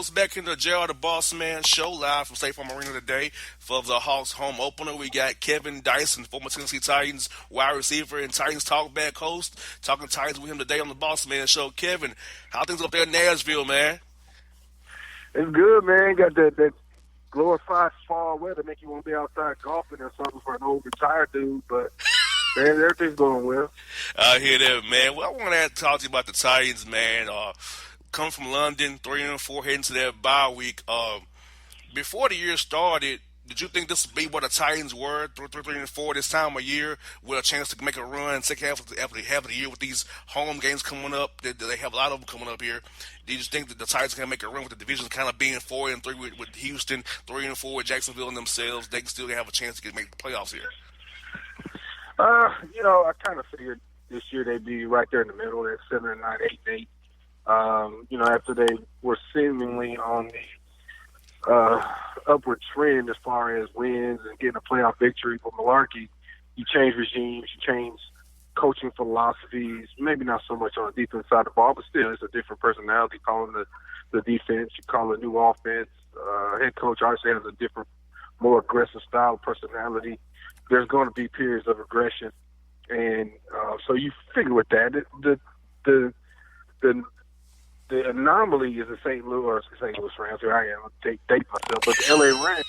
host back in the JR the Bossman show live from State Farm Arena today for the Hawks home opener. We got Kevin Dyson, former Tennessee Titans wide receiver and Titans Talkback host, talking Titans with him today on the Bossman show. Kevin, how things up there in Nashville, man? It's good, man. Got that glorified fall weather make you want to be outside golfing or something for an old retired dude, but man, everything's going well. I hear that, man. Well, I want to talk to you about the Titans, man. Come from London, 3-4, heading to that bye week. Before the year started, did you think this would be what the Titans were, 3-4 this time of year, with a chance to make a run second half of the year with these home games coming up? They have a lot of them coming up here. Do you just think that the Titans can make a run with the division kind of being 4-3 with Houston, 3-4 with Jacksonville and themselves? They can still have a chance to make the playoffs here. I kind of figured this year they'd be right there in the middle, at 7-9, 8-8. After they were seemingly on the upward trend as far as wins and getting a playoff victory for Malarkey, you change regimes, you change coaching philosophies, maybe not so much on the defense side of the ball, but still it's a different personality calling the defense. You call it a new offense. Head coach obviously has a different, more aggressive style of personality. There's going to be periods of aggression. And so you figure with that, the anomaly is the St. Louis Rams. Here I am, date myself, but the LA Rams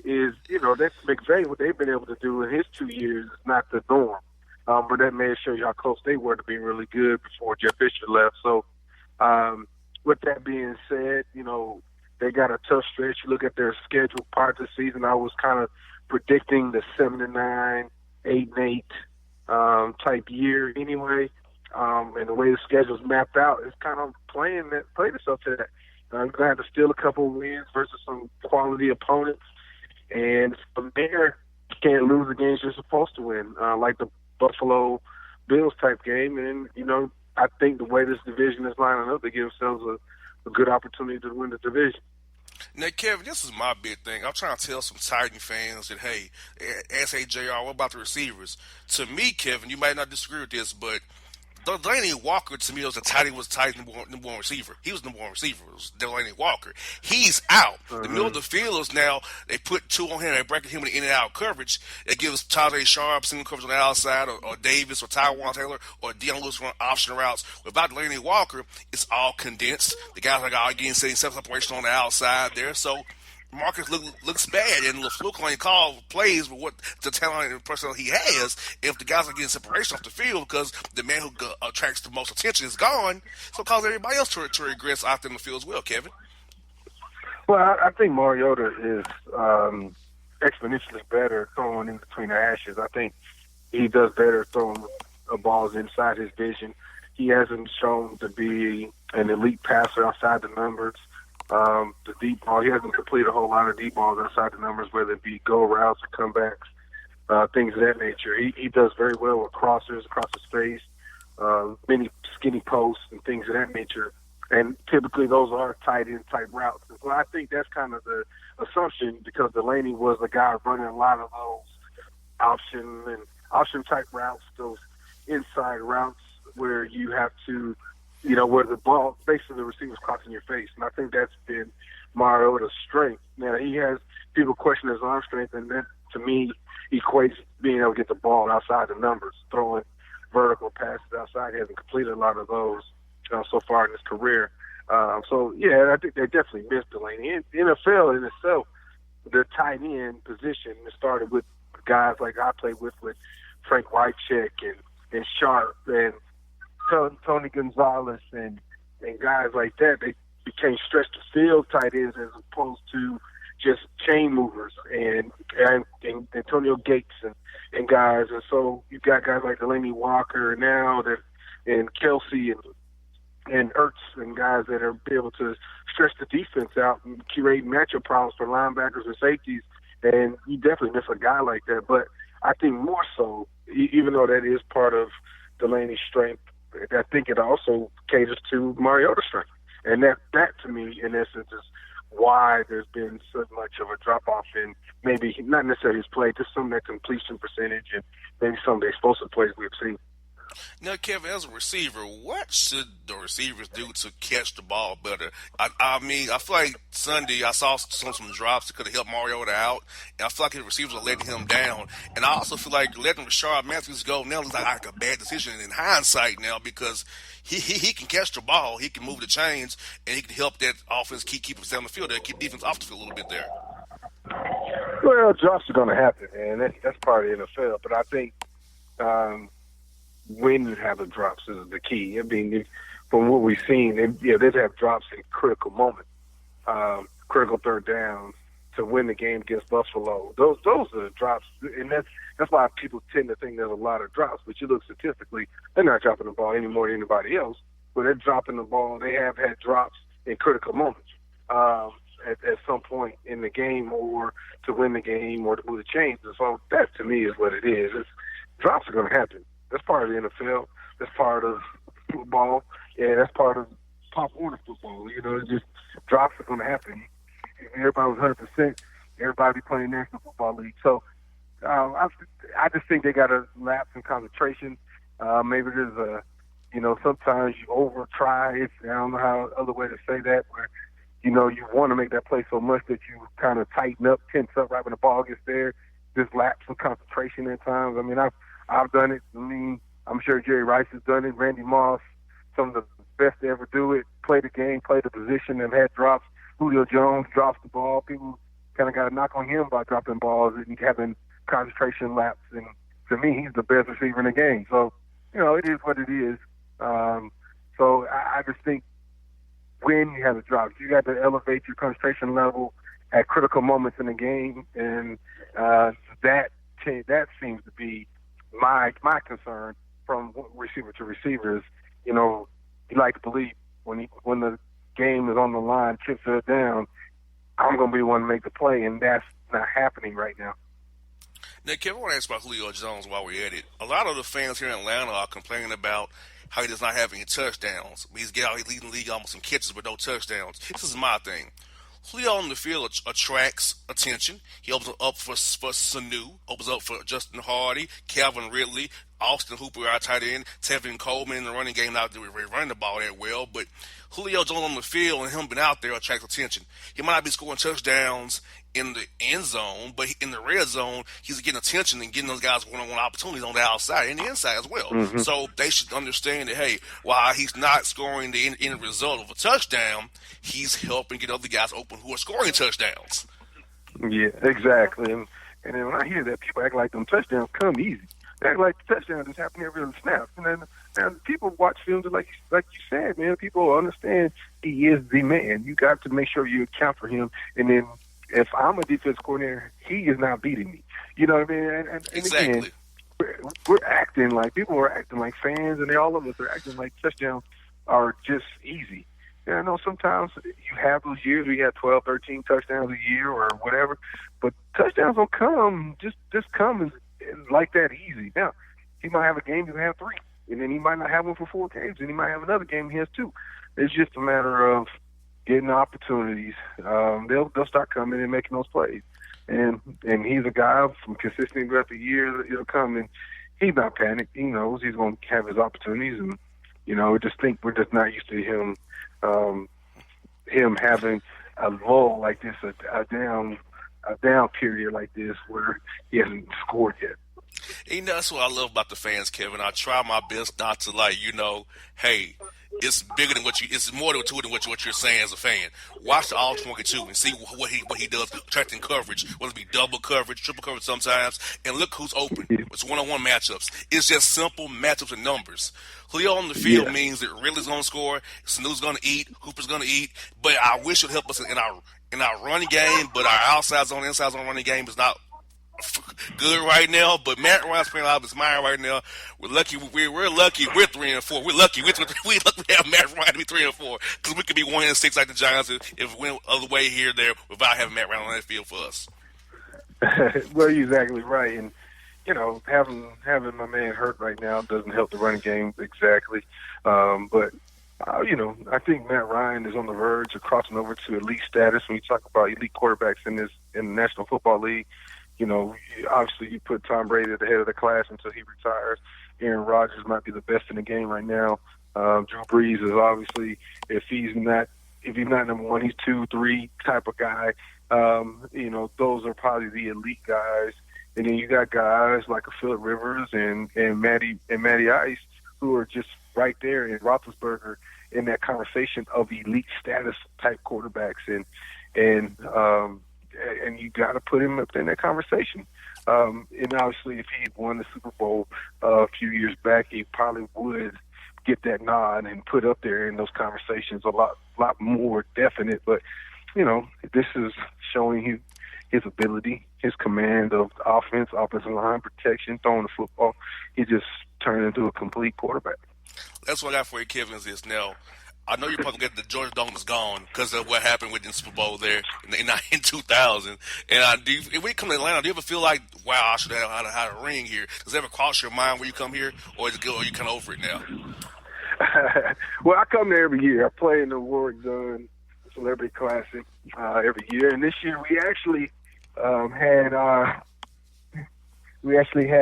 is, that's McVay. What they've been able to do in his 2 years is not the norm. But that may show you how close they were to being really good before Jeff Fisher left. So, with that being said, they got a tough stretch. You look at their schedule part of the season. I was kind of predicting the 7-9, 8-8 type year anyway. And the way the schedule's mapped out, it's kind of played itself to that. You're going to have to steal a couple of wins versus some quality opponents. And from there, you can't lose the games you're supposed to win, like the Buffalo Bills type game. And, I think the way this division is lining up, they give themselves a good opportunity to win the division. Now, Kevin, this is my big thing. I'm trying to tell some Titan fans that, hey, SAJR, what about the receivers? To me, Kevin, you might not disagree with this, but Delaney Walker, to me, was the Titan number one receiver. He was the number one receiver. It was Delaney Walker. He's out. The middle of the field is now, they put two on him. They bracket him in the in and out coverage. It gives Tajay Sharp single coverage on the outside, or Davis, or Tywan Taylor, or Deion Lewis run option routes. Without Delaney Walker, it's all condensed. The guys are getting separation on the outside there. So Marcus looks bad, and LaFleur only call plays with what the talent and personnel he has. If the guys are getting separation off the field because the man who attracts the most attention is gone, so it causes everybody else to regress out there in the field as well, Kevin. Well, I think Mariota is exponentially better throwing in between the ashes. I think he does better throwing balls inside his vision. He hasn't shown to be an elite passer outside the numbers. The deep ball, he hasn't completed a whole lot of deep balls outside the numbers, whether it be go routes or comebacks, things of that nature. He does very well with crossers across his face, many skinny posts and things of that nature. And typically those are tight end type routes. And so I think that's kind of the assumption, because Delaney was the guy running a lot of those option type routes, those inside routes where you have to, where the ball, basically the receiver's crossing your face. And I think that's been Mariota's strength. Now, he has people question his arm strength, and that, to me, equates being able to get the ball outside the numbers, throwing vertical passes outside. He hasn't completed a lot of those so far in his career. I think they definitely missed Delaney. In NFL in itself, the tight end position, it started with guys like I played with Frank Wycheck and Sharp and Tony Gonzalez and guys like that. They became stretch the field tight ends as opposed to just chain movers and Antonio Gates and guys. And so you've got guys like Delaney Walker now and Kelsey and Ertz and guys that are able to stretch the defense out and curate matchup problems for linebackers and safeties. And you definitely miss a guy like that. But I think more so, even though that is part of Delaney's strength, I think it also caters to Mariota's strength. And that to me, in essence, is why there's been so much of a drop-off in maybe not necessarily his play, just some of that completion percentage and maybe some of the explosive plays we've seen. Now, Kevin, as a receiver, what should the receivers do to catch the ball better? I mean, I feel like Sunday I saw some drops that could have helped Mariota out, and I feel like the receivers are letting him down. And I also feel like letting Rashard Matthews go now is like a bad decision in hindsight now because he can catch the ball, he can move the chains, and he can help that offense keep us down the field, keep defense off the field a little bit there. Well, drops are going to happen, and that's part of the NFL. But I think when you have the drops is the key. I mean, from what we've seen, they'd have drops in critical moments, critical third downs to win the game against Buffalo. Those are the drops, and that's why people tend to think there's a lot of drops. But you look statistically, they're not dropping the ball any more than anybody else. But they're dropping the ball. They have had drops in critical moments at some point in the game, or to win the game, or to move the chains. And so that to me is what it is. Drops are going to happen. That's part of the NFL. That's part of football. Yeah, that's part of Pop Warner football. It's just drops are going to happen. If everybody was 100%, everybody be playing National Football League. So I just think they got to lapse in concentration. Maybe there's sometimes you over try it. I don't know how other way to say that, where you want to make that play so much that you kind of tighten up, tense up right when the ball gets there. Just lapse in concentration at times. I mean, I've done it. I mean, I'm sure Jerry Rice has done it. Randy Moss, some of the best to ever do it. Play the game, play the position, and had drops. Julio Jones drops the ball. People kind of got a knock on him by dropping balls and having concentration lapse. And to me, he's the best receiver in the game. So, it is what it is. So I just think when you have the drops, you got to elevate your concentration level at critical moments in the game, and that seems to be my concern from receiver to receivers. You like to believe when the game is on the line, chips are down, I'm going to be the one to make the play, and that's not happening right now. Now, Kevin, I want to ask about Julio Jones while we're at it. A lot of the fans here in Atlanta are complaining about how he does not have any touchdowns. He's leading the league almost in catches but no touchdowns. This is my thing. Julio on the field attracts attention. He opens up for Sanu, opens up for Justin Hardy, Calvin Ridley, Austin Hooper, our tight end, Tevin Coleman in the running game, not really running the ball that well, but Julio Jones on the field and him being out there attracts attention. He might not be scoring touchdowns in the end zone, but in the red zone, he's getting attention and getting those guys one-on-one opportunities on the outside and the inside as well. Mm-hmm. So they should understand that, hey, while he's not scoring the end result of a touchdown, he's helping get other guys open who are scoring touchdowns. Yeah, exactly. And then when I hear that, people act like them touchdowns come easy. They act like the touchdown just happened every other snap. And people watch films like you said, man. People understand he is the man. You got to make sure you account for him. And then if I'm a defense coordinator, he is not beating me. You know what I mean? And Exactly. Again, we're acting like people are acting like fans, and all of us are acting like touchdowns are just easy. And I know sometimes you have those years where you have 12, 13 touchdowns a year or whatever, but touchdowns don't come just come like that easy. Now, he might have a game, he might have 3, and then he might not have one for 4 games, and he might have another game, he has 2. It's just a matter of getting opportunities. They'll start coming and making those plays. And he's a guy from consistently throughout the year, it'll come, and he's not panicked. He knows he's going to have his opportunities, and we just think we're just not used to him having a lull like this, a down period like this where he hasn't scored yet. That's what I love about the fans, Kevin. I try my best not to hey, it's bigger than it's more to it than what you're saying as a fan. Watch the all 22 and see what he does, attracting coverage, whether it be double coverage, triple coverage sometimes, and look who's open. It's one-on-one matchups. It's just simple matchups and numbers. Julio on the field means that Ridley's going to score, Sanu's going to eat, Hooper's going to eat, but I wish it would help us in our running game, but our outside zone, inside zone running game is not good right now, but Matt Ryan's playing out of his mind right now. We're lucky. We're lucky. We're 3-4. We're lucky. We have Matt Ryan to be 3-4 because we could be 1-6 like the Giants if we went other way here there without having Matt Ryan on that field for us. Well, you're exactly right, and having my man hurt right now doesn't help the running game exactly. But I think Matt Ryan is on the verge of crossing over to elite status. When you talk about elite quarterbacks in the National Football League, obviously you put Tom Brady at the head of the class until he retires. Aaron Rodgers might be the best in the game right now. Drew Brees is obviously, if he's not number one, he's 2, 3 type of guy. Those are probably the elite guys. And then you got guys like a Phillip Rivers and Matty Ice, who are just right there in Roethlisberger in that conversation of elite status type quarterbacks, and you got to put him up in that conversation. And obviously, if he won the Super Bowl a few years back, he probably would get that nod and put up there in those conversations a lot more definite. But this is showing his ability, his command of offense, offensive line protection, throwing the football. He just turned into a complete quarterback. That's what I got for you, Kevin, is this. Now, I know you're probably get the Georgia Dome is gone because of what happened with the Super Bowl there in 2000. And when you come to Atlanta, do you ever feel like, wow, I should have had a ring here? Does it ever cross your mind when you come here, or is it good, or are you kind of over it now? Well, I come there every year. I play in the Warwick Zone Celebrity Classic every year, and this year we actually had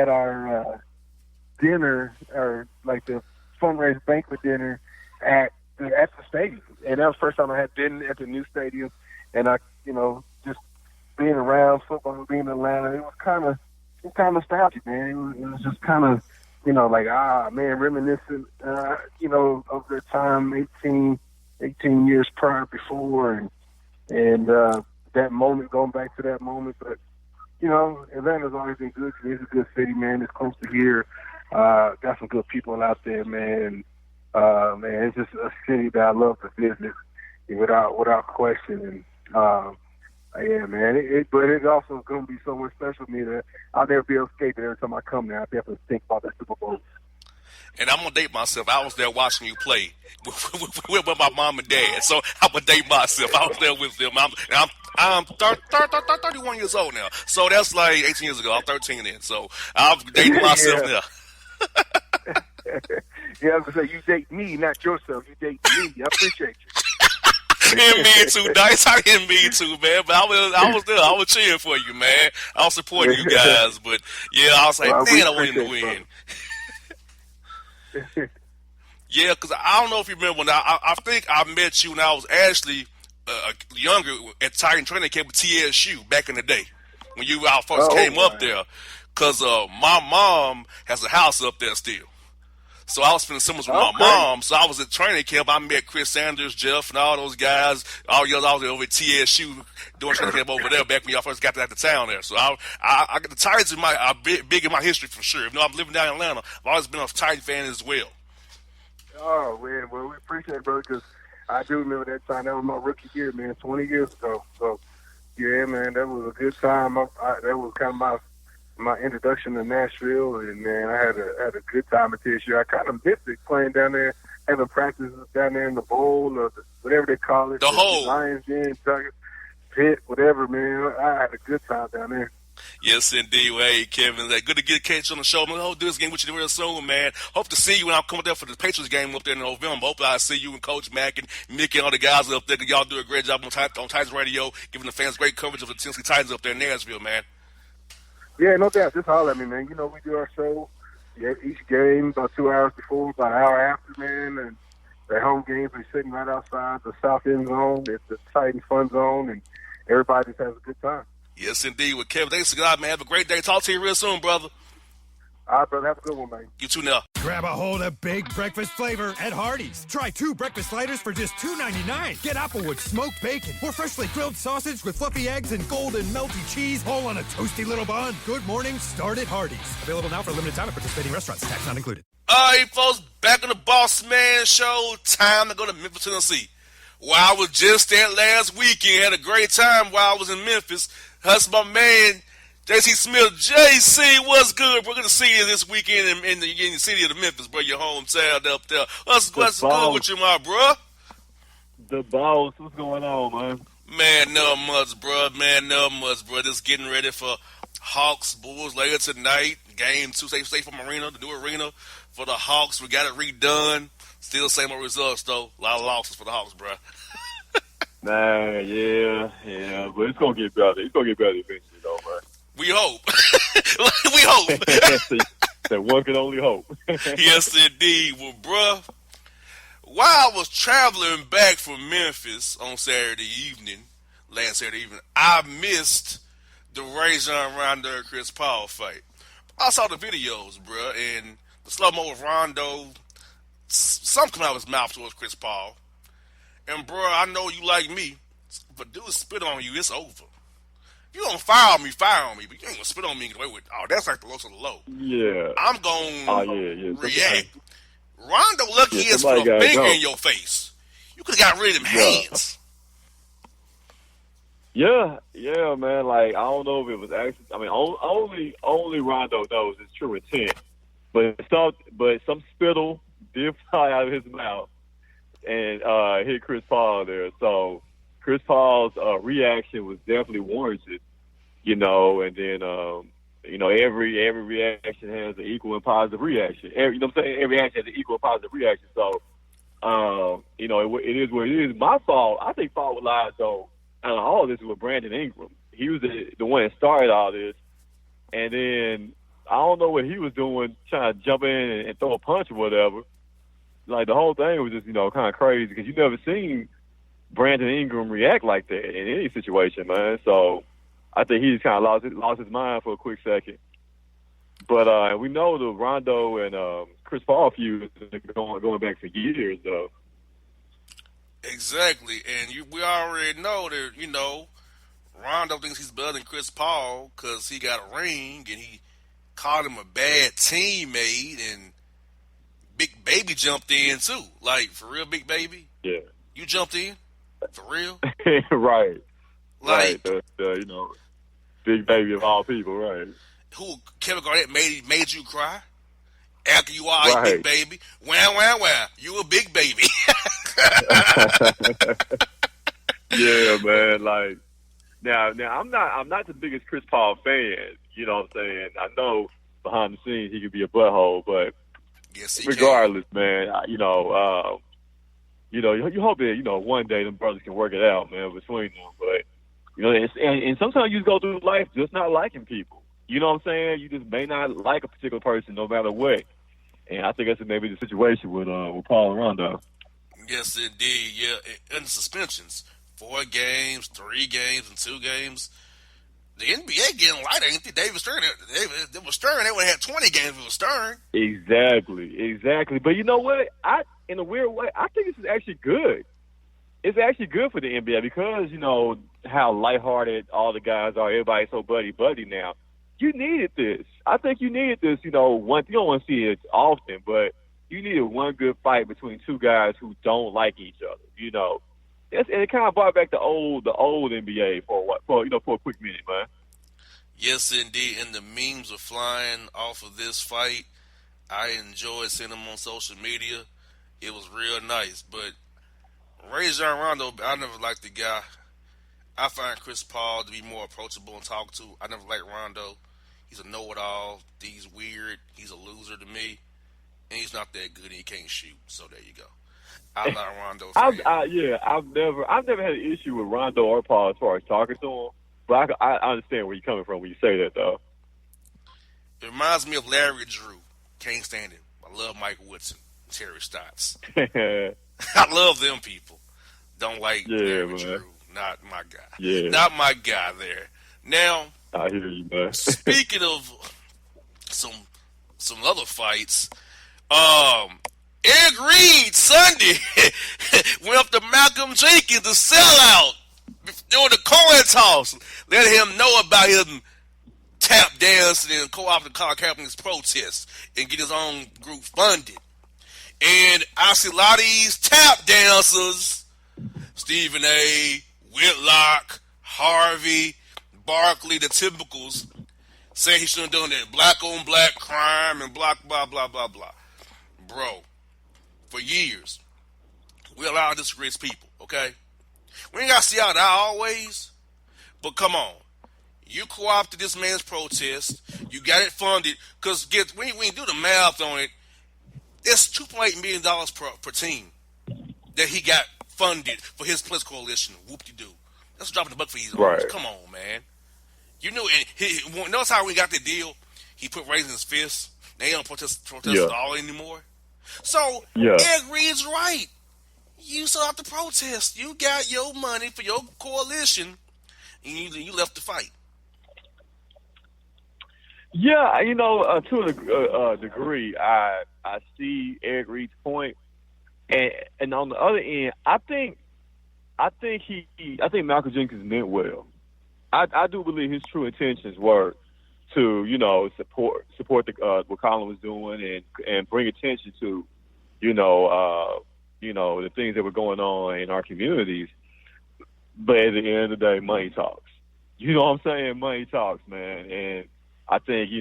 our dinner, or like the fundraiser banquet dinner at the stadium, and that was the first time I had been at the new stadium. And I, just being around football, being in Atlanta, it was kind of nostalgic, man. It was just kind of, reminiscent, of the time 18 years prior before, and that moment, going back to that moment. But Atlanta's always been good to me. It's a good city, man. It's close to here. Got some good people out there, man. Man, it's just a city that I love to visit without question. And yeah, man. But it's also going to be so much special to me that I'll never be able to escape it. Every time I come there, I definitely think about that Super Bowl. And I'm gonna date myself. I was there watching you play with my mom and dad, so I'm gonna date myself. I was there with them. I'm 31 years old now, so that's like 18 years ago. I'm 13 then, so I'm dating myself now. Yeah, I was gonna say, you date me, not yourself. You date me. I appreciate you. And me too, Dice. And me too, man. But I was there. I was cheering for you, man. I was supporting you guys. But yeah, I was like, man, I want him to win. Yeah, because I don't know if you remember when I think I met you when I was actually younger at Titan Training Camp with TSU back in the day when you first came up there. Because my mom has a house up there still. So I was spending summers with my mom. So I was at training camp. I met Chris Sanders, Jeff, and all those guys. All y'all I was over at TSU doing training camp over there back when y'all first got to town there. So I the Titans are big in my history for sure. Even though I'm living down in Atlanta, I've always been a Titan fan as well. Oh, man. Well, we appreciate it, brother, because I do remember that time. That was my rookie year, man, 20 years ago. So, yeah, man, that was a good time. That was kind of my introduction to Nashville, and man, I had a good time at TSU. I kind of missed it playing down there, having practices down there in the bowl or whatever they call it. The hole. Lions Den, Pit, whatever, man. I had a good time down there. Yes, indeed. Well, hey, Kevin, good to get a catch on the show. Man, hope this game with you real soon, man. Hope to see you when I come up there for the Patriots game up there in November. Hope I see you and Coach Mack and Mickey and all the guys up there. Y'all do a great job on Titans Radio, giving the fans great coverage of the Tennessee Titans up there in Nashville, man. Yeah, no doubt. Just holler at me, man. We do our show each game about 2 hours before, about an hour after, man. And the home games, we're sitting right outside the south end zone. It's the Titan Fun Zone, and everybody just has a good time. Yes, indeed. With Kevin, thanks to God, man. Have a great day. Talk to you real soon, brother. All right, brother. Have a good one, man. You too now. Grab a hold of big breakfast flavor at Hardee's. Try 2 breakfast sliders for just $2.99. Get Applewood smoked bacon or freshly grilled sausage with fluffy eggs and golden melty cheese, all on a toasty little bun. Good morning, start at Hardee's. Available now for a limited time at participating restaurants. Tax not included. All right, folks, back on the Bossman Show. Time to go to Memphis, Tennessee. Well, I was just there last weekend. Had a great time while I was in Memphis. That's my man, J.C. Smith. J.C., what's good? We're going to see you this weekend in the city of Memphis, bro, your hometown up there. What's good with you, my bro? The boss. What's going on, man? Man, nothing much, bro. Just getting ready for Hawks Bulls later tonight. Game 2, State Farm Arena, the new arena for the Hawks. We got it redone. Still same old results, though. A lot of losses for the Hawks, bro. Nah, yeah, but it's gonna get better. It's gonna get better eventually, though, man. We hope. We hope. That one can only hope. Yes, indeed. Well, bruh, while I was traveling back from Memphis on last Saturday evening, I missed the Rajon Rondo and Chris Paul fight. I saw the videos, bruh, and the slow-mo of Rondo, something coming out of his mouth towards Chris Paul. And, bruh, I know you like me, but dude spit on you, it's over. If you don't fire on me, but you ain't gonna spit on me and get away with, oh, that's like the lowest of the low. Yeah. I'm gonna react. Rondo lucky Yeah, is for a somebody gotta finger go. in your face. You could have got rid of them hands. Yeah, man. Like, I don't know if it was actually. I mean, only Rondo knows his true intent. But some spittle did fly out of his mouth and hit Chris Paul there. So Chris Paul's reaction was definitely warranted. And then every reaction has an equal and positive reaction. You know what I'm saying? Every action has an equal and positive reaction. So it is what it is. My fault. I think fault lies though. Out of all of this was Brandon Ingram. He was the one that started all this. And then I don't know what he was doing, trying to jump in and throw a punch or whatever. Like, the whole thing was just, kind of crazy because you never seen Brandon Ingram react like that in any situation, man. So I think he just kind of lost his mind for a quick second. But we know the Rondo and Chris Paul feud is going back for years, though. Exactly, and we already know that, Rondo thinks he's better than Chris Paul because he got a ring and he called him a bad teammate, and Big Baby jumped in too. Like, for real, Big Baby? Yeah. You jumped in? For real? Right. Like, the Big Baby of all people, right. Who, Kevin Garnett made you cry? After you are Right. a Big Baby? Wow. You a Big Baby. Yeah, man. Like, now I'm not the biggest Chris Paul fan. You know what I'm saying? I know behind the scenes he could be a butthole, but Yes, he regardless, man, you hope that one day them brothers can work it out, man, between them. But and sometimes you just go through life just not liking people. You know what I'm saying? You just may not like a particular person no matter what. And I think that's maybe the situation with Paul and Rondo. Yes, indeed. Yeah, and the suspensions. 4 games, 3 games, and 2 games. The NBA getting lighter, ain't they? David Stern, they would have had 20 games with Stern. Exactly. But you know what? In a weird way, I think this is actually good. It's actually good for the NBA because, how lighthearted all the guys are. Everybody's so buddy now. You needed this. I think you needed this, you don't want to see it often, but you needed one good fight between two guys who don't like each other, And it kind of brought back the old NBA for a quick minute, man. Yes, indeed. And the memes are flying off of this fight. I enjoyed seeing them on social media. It was real nice. But Rajon Rondo, I never liked the guy. I find Chris Paul to be more approachable and talk to. I never liked Rondo. He's a know-it-all. He's weird. He's a loser to me. And he's not that good and he can't shoot. So there you go. I'm not a Rondo fan. I've never had an issue with Rondo or Paul as far as talking to him. But I understand where you're coming from when you say that, though. It reminds me of Larry Drew. Can't stand him. I love Mike Woodson, Terry Stotts. I love them people. Don't like Larry Drew. Not my guy. Yeah. Not my guy there. Now, I hear you, man. Speaking of some other fights, Eric Reed Sunday went up to Malcolm Jenkins to sell out during the coin toss. Let him know about his tap dancing and co-opting Colin Kaepernick's protest and get his own group funded. And I see a lot of these tap dancers, Stephen A., Whitlock, Harvey, Barkley, the typicals, saying he shouldn't have done that black-on-black crime and blah, blah, blah, blah, blah. Bro, for years, we allow disagrees people, okay? We ain't got to see eye to eye always, but come on. You co-opted this man's protest. You got it funded. Because when you do the math on it, it's $2.8 million per team that he got funded for his political coalition. Whoop-de-doo. That's dropping the buck for these owners. Right. Come on, man. You knew, and notice how we got the deal? He put raising his fist. They don't protest Yeah. at all anymore. So Yeah. Eric Reed's right. You still have to protest. You got your money for your coalition, and you left the fight. Yeah, to a degree, I see Eric Reed's point, and on the other end, I think Malcolm Jenkins meant well. I do believe his true intentions were to support what Colin was doing and bring attention to the things that were going on in our communities. But at the end of the day, money talks. You know what I'm saying? Money talks, man. And I think, he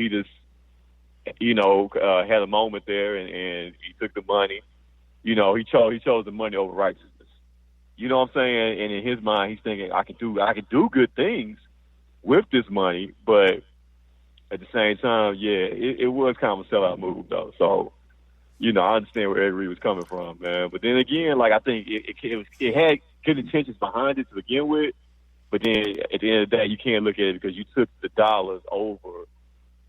just, had a moment there and he took the money. He chose the money over righteousness. You know what I'm saying? And in his mind, he's thinking, I can do good things with this money, but at the same time, yeah, it was kind of a sellout move, though. So, I understand where Eric Reed was coming from, man. But then again, I think it had good intentions behind it to begin with. But then at the end of the day, you can't look at it because you took the dollars over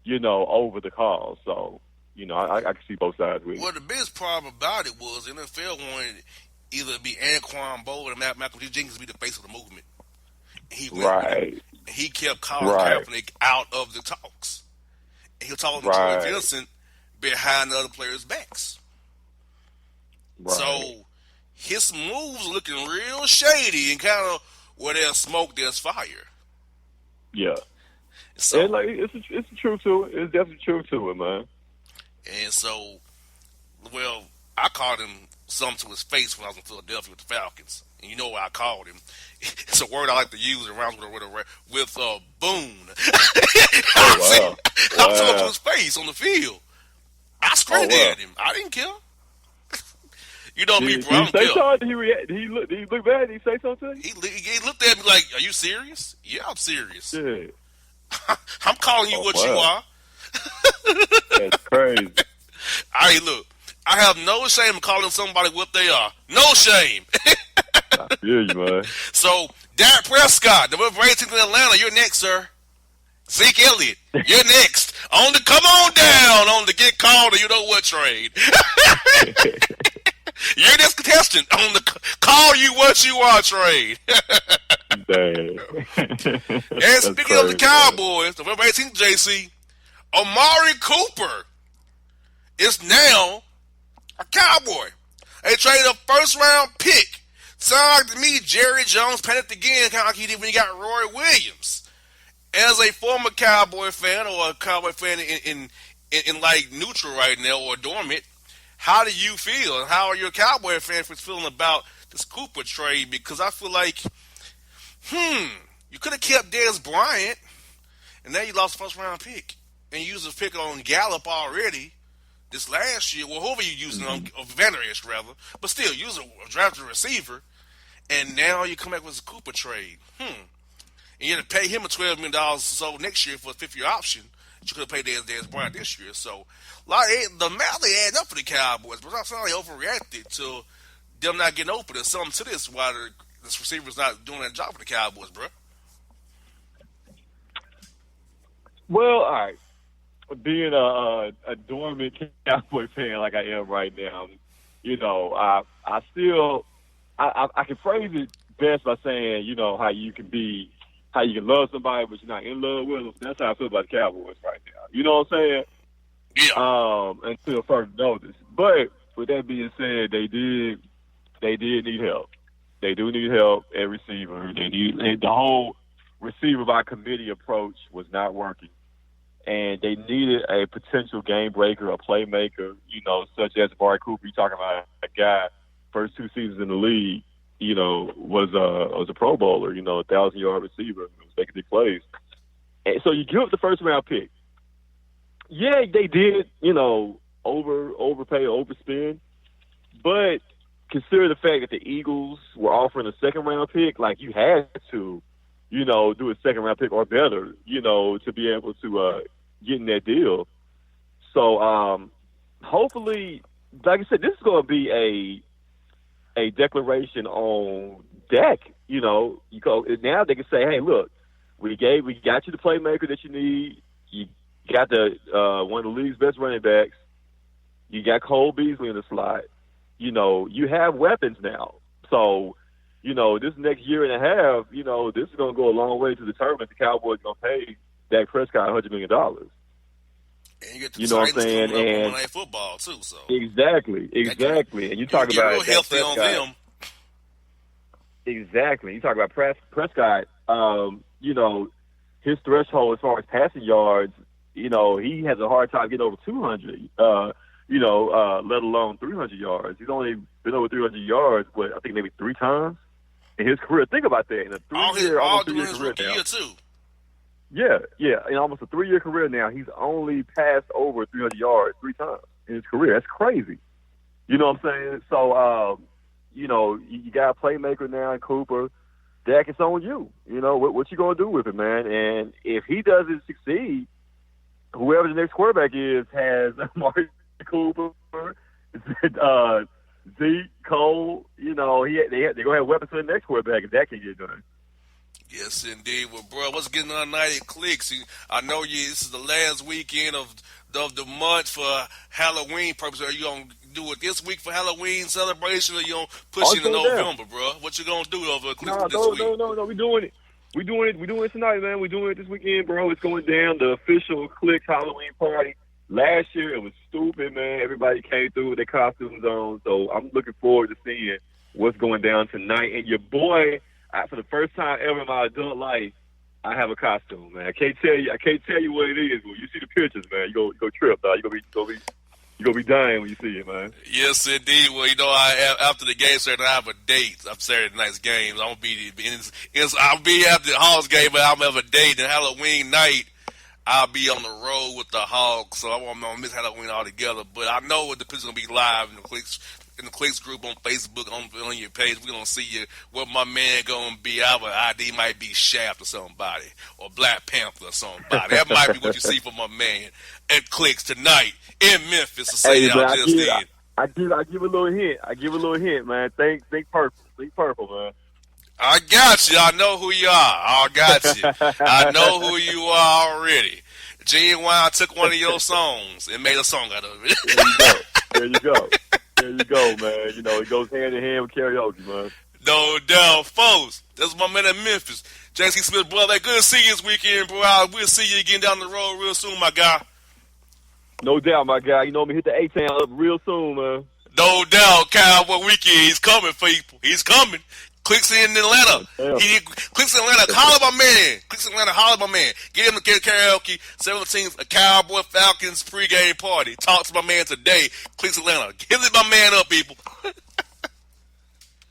the cause. So, I can see both sides with it. Well, the biggest problem about it was the NFL wanted either to be Anquan Bowl or Malcolm Jenkins be the face of the movement. He went right. with it. He kept Colin Right. Kaepernick out of the talks. And he was talking to Right. Troy Vincent behind the other players' backs. Right. So his moves looking real shady and kind of where there's smoke, there's fire. Yeah. So, And it's the truth to it. It's definitely truth to it, man. And so, well, I called him something to his face when I was in Philadelphia with the Falcons. And you know what I called him? It's a word I like to use around with boon. Oh, wow. I told him to his face on the field. I screamed Oh, wow. at him. I didn't care. You know me, Did bro. I he don't say care. something? Did he look bad? Did he say something to you? He looked at me like, "Are you serious?" Yeah, I'm serious. Yeah. I'm calling you Oh, what wow. you are. That's crazy. All right, look. I have no shame in calling somebody what they are. No shame. I feel you, man. So, Dak Prescott, November 18th in Atlanta, you're next, sir. Zeke Elliott, you're next. Come on down on the get called or you know what trade. You're this contestant on the call you what you are trade. Dang. And speaking of the Cowboys, November 18th, JC, Amari Cooper is now a Cowboy. They traded a first-round pick. Sounds like to me Jerry Jones panicked again, kind of like he did when he got Roy Williams. As a former Cowboy fan or a Cowboy fan in like neutral right now or dormant, how do you feel? And how are your Cowboy fans feeling about this Cooper trade? Because I feel like, you could have kept Dez Bryant, and now you lost the first-round pick. And you used a pick on Gallup already this last year. Well, whoever you using on Vander Esch, rather. But still, you was a drafted receiver, and now you come back with a Cooper trade. And you had to pay him a $12 million or so next year for a fifth-year option that you could have paid Dez Bryant this year. So, the math they add up for the Cowboys, but I feel like they overreacted to them not getting open. There's something to this why this receiver's not doing that job for the Cowboys, bro. Well, all right. Being a dormant Cowboy fan like I am right now, I still I can phrase it best by saying, how you can love somebody but you're not in love with them. That's how I feel about the Cowboys right now. You know what I'm saying? Yeah. Until further notice. But with that being said, they did need help. They do need help at receiver. And the whole receiver by committee approach was not working. And they needed a potential game breaker, a playmaker, such as Amari Cooper. You're talking about a guy, first 2 seasons in the league, was a Pro Bowler, 1,000-yard receiver, was making big plays. And so you give up the first-round pick. Yeah, they did, overpay, overspend. But consider the fact that the Eagles were offering a second-round pick, like you had to, do a second-round pick or better, to be able to get in that deal. So hopefully, like I said, this is going to be a declaration on Dak. You go now. They can say, "Hey, look, we got you the playmaker that you need. You got one of the league's best running backs. You got Cole Beasley in the slot. You know, you have weapons now. So, you know, this next year and a half, you know, this is going to go a long way to determine if the Cowboys are going to pay Dak Prescott $100 million. And you get the you know what I'm Titans saying? coming up on And Monday football too. So exactly. And you talk get about real Dak healthy Prescott. on them. Exactly. You talk about Prescott. You know, his threshold as far as passing yards. You know, he has a hard time getting over 200. Let alone 300 yards. He's only been over 300 yards, but I think maybe 3 times in his career. Think about that. In a 3-year, almost 3-year career now. Year too. Yeah. In almost a 3-year career now, he's only passed over 300 yards 3 times in his career. That's crazy. You know what I'm saying? So, you know, you got a playmaker now in Cooper. Dak, it's on you. You know, what you going to do with it, man? And if he doesn't succeed, whoever the next quarterback is has Mark Cooper, Zeke, Cole. You know, they're going to have weapons for the next quarterback if that can get done. Yes, indeed. Well, bro, what's getting on United Clicks? I know this is the last weekend of the month for Halloween purposes. Are you going to do it this week for Halloween celebration, or you going to push it into November, bro? What you going to do over at Clicks this week? No. We're doing it. We're doing it tonight, man. We're doing it this weekend, bro. It's going down, the official Clicks Halloween party. Last year, it was stupid, man. Everybody came through with their costumes on, so I'm looking forward to seeing what's going down tonight. And your boy, for the first time ever in my adult life, I have a costume, man. I can't tell you what it is, but you see the pictures, man. You go trip, dog. You gonna be dying when you see it, man. Yes, indeed. Well, you know, after the game Saturday, I have a date. I'm Saturday night's games. I'll be after the Hogs game, but I'll have a date. And Halloween night, I'll be on the road with the Hogs, so I won't miss Halloween altogether. But I know the picture's gonna be live in the Clicks group on Facebook, on your page. We're gonna see you what my man gonna be. Our ID might be Shaft or somebody, or Black Panther or somebody. That might be what you see from my man at Clicks tonight in Memphis. To say man, I give a little hint, man. Think purple. Think purple, man. I got you. I know who you are. I got you. I know who you are already. Genuine took one of your songs and made a song out of it. There you go, man. You know, it goes hand in hand with karaoke, man. No doubt, folks. That's my man in Memphis. J.C. Smith, brother. Good to see you this weekend, bro. We'll see you again down the road real soon, my guy. No doubt, my guy. You know me, hit the A-Town up real soon, man. No doubt, Cowboy weekend. He's coming, people. He's coming. Clicks in Atlanta. Clicks in Atlanta. Holler my man. Clicks in Atlanta. Holler my man. Get him to get karaoke. 17th, a Cowboy Falcons pregame party. Talk to my man today. Clicks Atlanta. Give it my man up, people.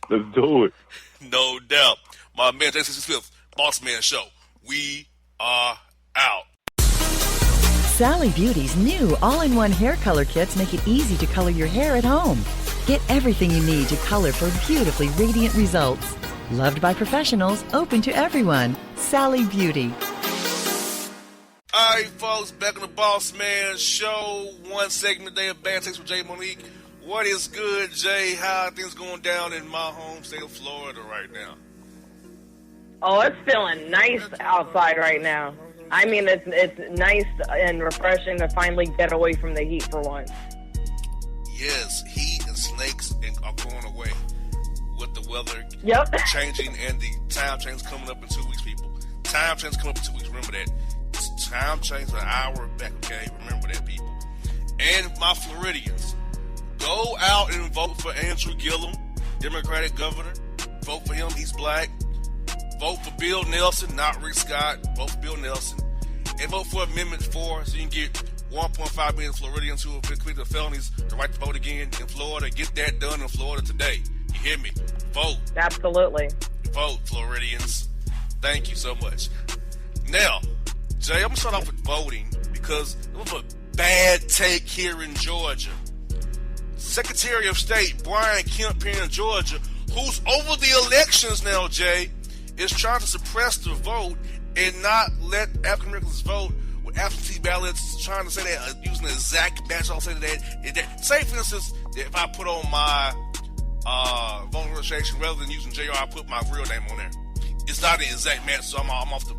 Let's do it. No doubt. My man, J.C. Smith, Bossman Show. We are out. Sally Beauty's new all-in-one hair color kits make it easy to color your hair at home. Get everything you need to color for beautifully radiant results. Loved by professionals, open to everyone. Sally Beauty. All right, folks, back on the Bossman Show. One segment a day of Bad Takes with Jay Monique. What is good, Jay? How are things going down in my home state of Florida right now? Oh, it's feeling nice outside right now. I mean, it's nice and refreshing to finally get away from the heat for once. Yes, heat and snakes are going away with the weather changing and the time change coming up in 2 weeks, people. Time change coming up in 2 weeks. Remember that. It's time change an hour back, okay? Remember that, people. And my Floridians, go out and vote for Andrew Gillum, Democratic governor. Vote for him. He's black. Vote for Bill Nelson, not Rick Scott. Vote for Bill Nelson. And vote for Amendment 4 so you can get 1.5 million Floridians who have been convicted of felonies the right to vote again in Florida. Get that done in Florida today. You hear me? Vote. Absolutely. Vote, Floridians. Thank you so much. Now, Jay, I'm going to start off with voting because it was a bad take here in Georgia. Secretary of State Brian Kemp here in Georgia, who's over the elections now, Jay, is trying to suppress the vote and not let African Americans vote with absentee ballots, trying to say that using the exact match. I'll say that. Say, for instance, that if I put on my voter registration rather than using JR, I put my real name on there. It's not an exact match, so I'm off the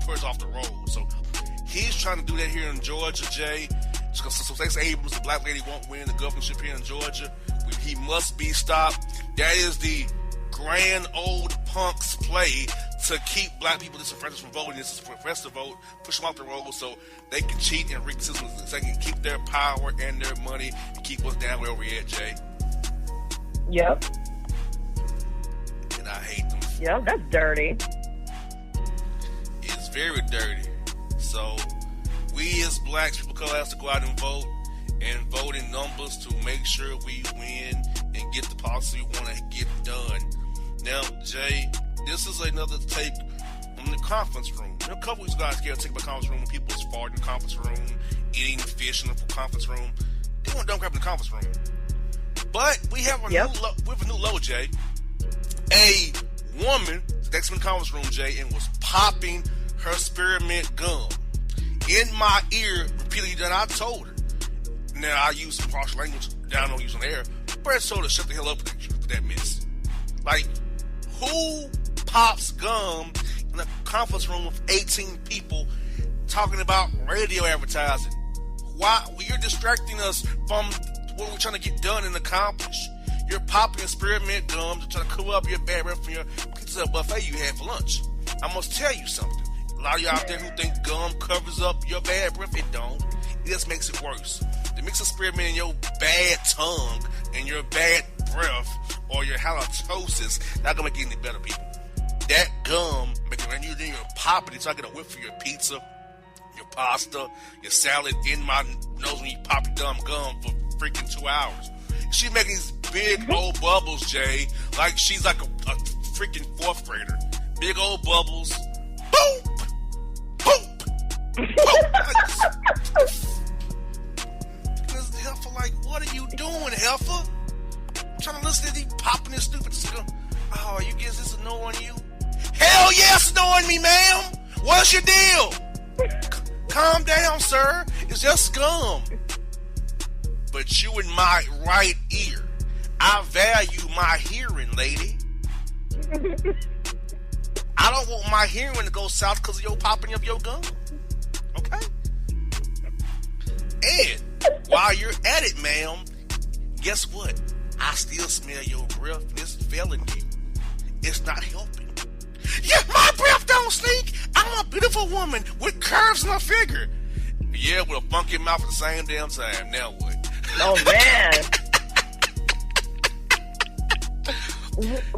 person off the roll. So He's trying to do that here in Georgia, Jay. So Stacey Abrams, the black lady, won't win the governorship here in Georgia. He must be stopped. That is the grand old punks play to keep black people disenfranchised from voting. This is for us to vote, push them off the road so they can cheat and rig the system so they can keep their power and their money and keep us down where we're at, Jay. Yep. And I hate them. Yep, that's dirty. It's very dirty. So we as blacks, people have to go out and vote in numbers to make sure we win and get the policy we want to get done. Now, Jay, this is another take on the conference room. A couple weeks ago, I was scared to take my conference room when people was farting in the conference room, eating fish in the conference room. They want dumb crap in the conference room. But we have a new low, Jay. A woman that's in the conference room, Jay, and was popping her spearmint gum in my ear repeatedly. That I told her. Now I use some harsh language that I don't use on air, but I told her shut the hell up for that miss. Like, who pops gum in a conference room with 18 people talking about radio advertising? Why? Well, you're distracting us from what we're trying to get done and accomplish. You're popping spearmint gum to try to cover up your bad breath from your pizza buffet you had for lunch. I must tell you something. A lot of y'all out there who think gum covers up your bad breath, it don't. It just makes it worse. The mix of spearmint in your bad tongue and your bad breath or your halitosis not gonna make it any better, people. That gum, when you're popping it, so I get a whiff for your pizza, your pasta, your salad in my nose when you pop your dumb gum for freaking 2 hours. She's making these big old bubbles, Jay, like she's like a freaking fourth grader. Big old bubbles. Boom! Boom! Heifer, like, what are you doing, Heifer? I'm trying to listen to these popping this stupid stuff. Oh, you guess this annoying you? Hell yes, annoying me, ma'am. What's your deal? Calm down, sir. It's just scum. But you in my right ear. I value my hearing, lady. I don't want my hearing to go south because of your popping of your gum. Okay? And while you're at it, ma'am, guess what? I still smell your breath. It's failing you. It's not helping. Yeah, my breath don't stink. I'm a beautiful woman with curves in her figure. Yeah, with a funky mouth at the same damn time. Now what? Oh, man.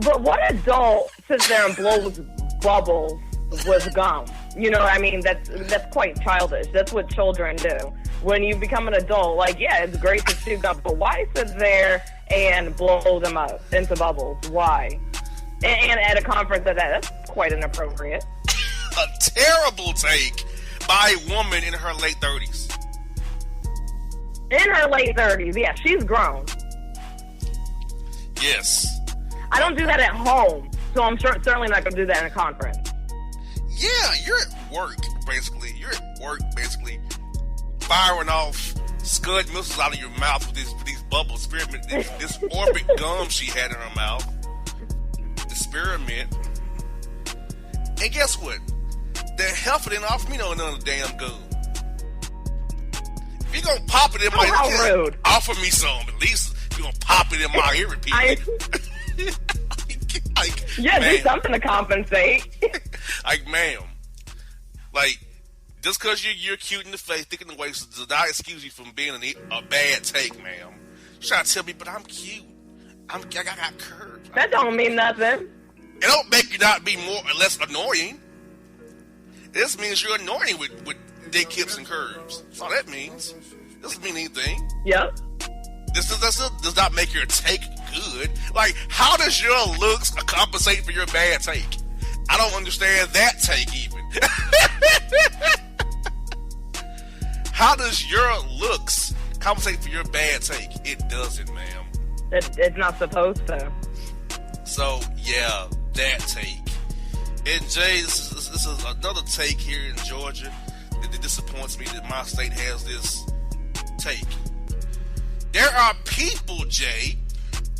But what adult sits there and blows bubbles with gum? You know, I mean, that's quite childish. That's what children do. When you become an adult, like, yeah, it's great to chew gum, but why sit there and blow them up into bubbles? Why? And at a conference like that, that's quite inappropriate. A terrible take by a woman in her late 30s. In her late 30s, yeah, she's grown. Yes. I don't do that at home, so I'm certainly not going to do that in a conference. Yeah, you're at work, basically. You're at work, basically, firing off scud missiles out of your mouth with these bubbles, spearmint, this orbit gum she had in her mouth. The spearmint. And guess what? The heifer didn't offer me no another damn gum. If you're going to pop it in my how rude. Offer me some. At least if you're going to pop it in my ear repeatedly. Yeah, man. do something to compensate. Like, ma'am, like, just because you're cute in the face, thick in the waist, does not excuse you from being a bad take, ma'am. You're trying to tell me, but I'm cute. I got curves. That don't mean nothing. It don't make you not be more or less annoying. This means you're annoying with dick hips and curves. That's all that means. It doesn't mean anything. Yep. This does not make your take good. Like, how does your looks compensate for your bad take? I don't understand that take even. How does your looks compensate for your bad take? It doesn't, ma'am. It's not supposed to. So, yeah, that take. And Jay, this is another take here in Georgia that disappoints me that my state has this take. There are people, Jay,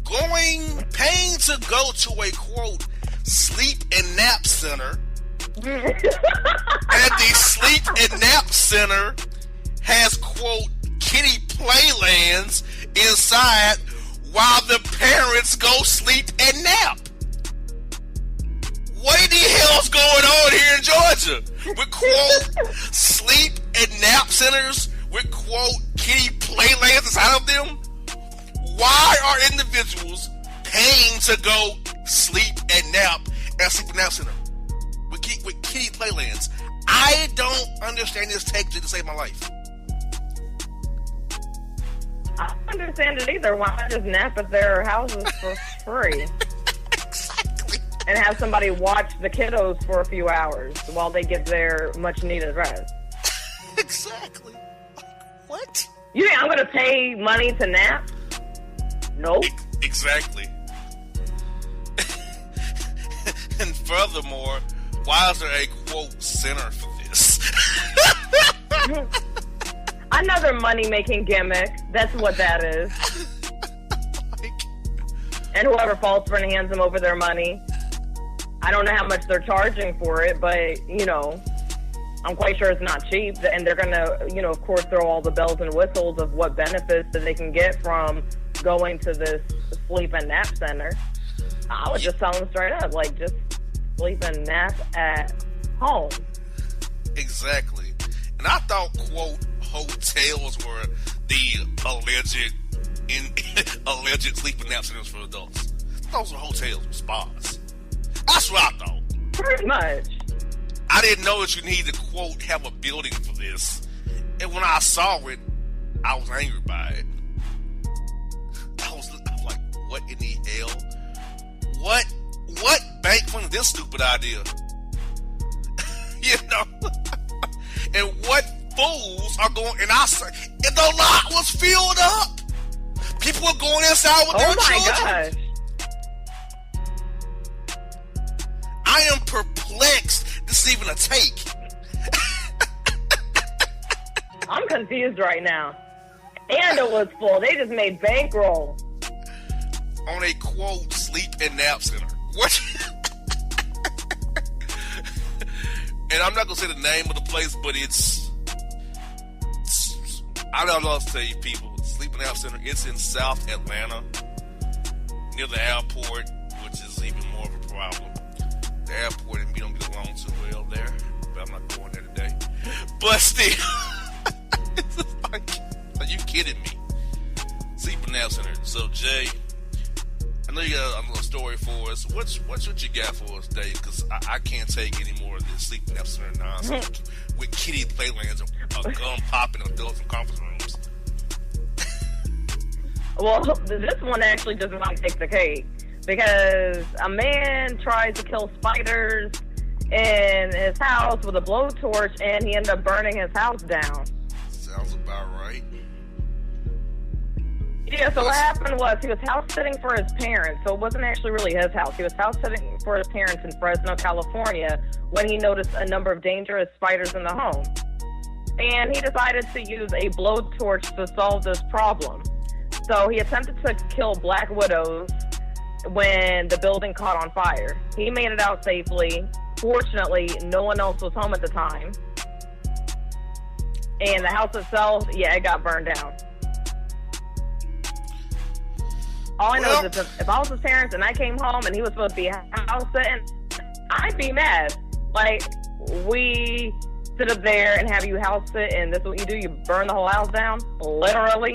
paying to go to a, quote, sleep and nap center And the sleep and nap center has, quote, kitty playlands inside while the parents go sleep and nap. What the hell's going on here in Georgia? With, quote, sleep and nap centers with, quote, kitty playlands inside of them? Why are individuals paying to go sleep and nap at a sleep and nap center with kitty playlands? I don't understand this tech to save my life. I don't understand it either. Why not just nap at their houses for free? Exactly. And have somebody watch the kiddos for a few hours while they get their much needed rest. Exactly. What? You think I'm going to pay money to nap? Nope. Exactly. And furthermore, why is there a, quote, center for this? Another money-making gimmick. That's what that is. And whoever falls for it hands them over their money. I don't know how much they're charging for it, but, you know, I'm quite sure it's not cheap. And they're going to, you know, of course, throw all the bells and whistles of what benefits that they can get from going to this sleep and nap center. I would just tell them straight up, like, just sleep and nap at home. Exactly. And I thought, quote, hotels were the alleged sleep and nap centers for adults. Those were hotels with spas. That's what I thought. Pretty much. I didn't know that you needed to, quote, have a building for this. And when I saw it, I was angry by it. I was like, what in the hell? What bank funded this stupid idea? You know? And what fools are going, and the lot was filled up. People were going inside with their children. Oh my gosh. I am perplexed. This is even a take. I'm confused right now. And it was full. They just made bankroll. On a, quote, sleep and nap center. What? And I'm not going to say the name of the place, but it's I don't know what to tell you people. Sleep and nap center, it's in South Atlanta, near the airport, which is even more of a problem. The airport and me don't get along too well there, but I'm not going there today. But still, it's just like, are you kidding me? Sleep and nap center. So Jay, I know you got a little story for us. What you got for us today? Because I can't take any more of this sleep and nap center nonsense with kitty playlands and gun popping adults in conference rooms. Well, this one actually does not take the cake. Because a man tried to kill spiders in his house with a blowtorch, and he ended up burning his house down. Sounds about right. Yeah, so what happened was he was house sitting for his parents. So it wasn't actually really his house. He was house sitting for his parents in Fresno, California, when he noticed a number of dangerous spiders in the home. And he decided to use a blowtorch to solve this problem. So he attempted to kill black widows when the building caught on fire. He made it out safely. Fortunately, no one else was home at the time. And the house itself, yeah, it got burned down. All I know is if I was his parents and I came home and he was supposed to be house sitting, I'd be mad. Like, we sit up there and have you house sit, and this is what you do, you burn the whole house down? Literally.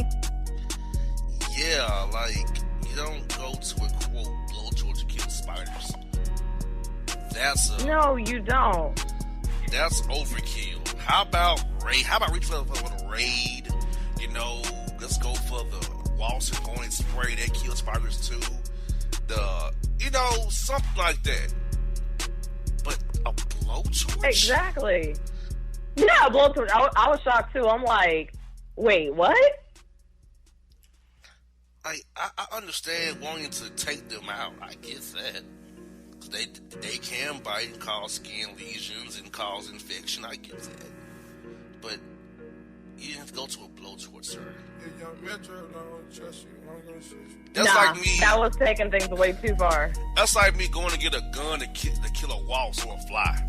Yeah, like, you don't go to a, quote, blowtorch to kill spiders. No, you don't. That's overkill. How about reach for the raid? You know, let's go for the Walson Hornet spray that kills spiders too. Something like that. But a blowtorch? Exactly. Yeah, a blowtorch. I was shocked too. I'm like, wait, what? I understand wanting to take them out. I get that. They can bite and cause skin lesions and cause infection. I get that. But you didn't have to go to a blowtorch, sir. That's like me. That was taking things way too far. That's like me going to get a gun to kill a wasp or a fly.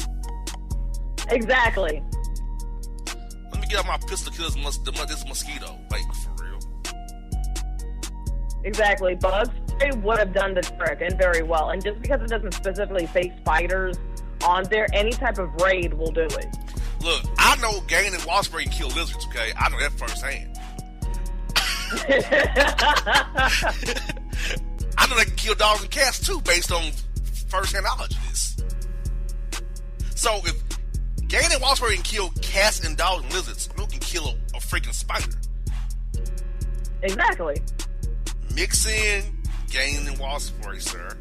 Exactly. Let me get out my pistol, kill this mosquito. Like, for real. Exactly. Bug spray would have done the trick, and very well. And just because it doesn't specifically say spiders on there, any type of raid will do it. Look, I know Gain and Wall spray can kill lizards, okay? I know that firsthand. I know they can kill dogs and cats too, based on first-hand knowledge of this. So if Gain and Wall spray can kill cats and dogs and lizards, who can kill a freaking spider? Exactly. Mix in Gain and Wall spray, sir.